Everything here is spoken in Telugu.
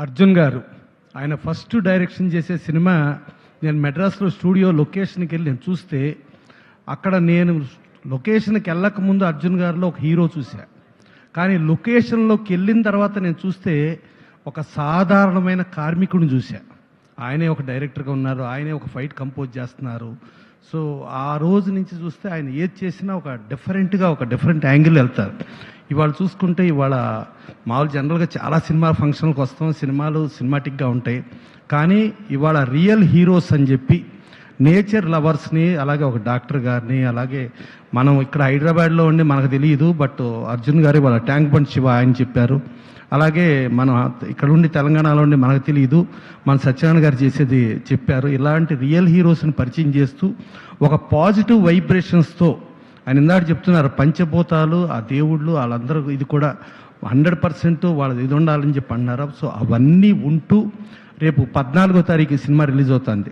అర్జున్ గారు ఆయన ఫస్ట్ డైరెక్షన్ చేసే సినిమా నేను మెడ్రాస్లో స్టూడియో లొకేషన్కి వెళ్ళి నేను చూస్తే అక్కడ నేను లొకేషన్కి వెళ్ళక ముందు అర్జున్ గారిలో ఒక హీరో చూసా. కానీ లొకేషన్లోకి వెళ్ళిన తర్వాత నేను చూస్తే ఒక సాధారణమైన కార్మికుడిని చూసా. ఆయనే ఒక డైరెక్టర్గా ఉన్నారు, ఆయనే ఒక ఫైట్ కంపోజ్ చేస్తున్నారు. సో ఆ రోజు నుంచి చూస్తే ఆయన ఏది చేసినా ఒక డిఫరెంట్ యాంగిల్ వెళ్తారు. ఇవాళ చూసుకుంటే ఇవాళ మామూలు జనరల్గా చాలా సినిమా ఫంక్షన్లకు వస్తాం, సినిమాలు సినిమాటిక్గా ఉంటాయి. కానీ ఇవాళ రియల్ హీరోస్ అని చెప్పి నేచర్ లవర్స్ని, అలాగే ఒక డాక్టర్ గారిని, అలాగే మనం ఇక్కడ హైదరాబాద్లో ఉండి మనకు తెలియదు, బట్ అర్జున్ గారు వాళ్ళ ట్యాంక్ బండ్ శివ ఆయన చెప్పారు. అలాగే మనం ఇక్కడ ఉండి తెలంగాణలో ఉండి మనకు తెలియదు, మన సత్యనారాయణ గారు చేసేది చెప్పారు. ఇలాంటి రియల్ హీరోస్ని పరిచయం చేస్తూ ఒక పాజిటివ్ వైబ్రేషన్స్తో ఆయన ఇందాక చెప్తున్నారు, పంచభూతాలు, ఆ దేవుళ్ళు వాళ్ళందరూ ఇది కూడా 100% వాళ్ళది ఇది ఉండాలని చెప్పి అన్నారు. సో అవన్నీ ఉంటూ రేపు 14వ తారీఖు సినిమా రిలీజ్ అవుతుంది.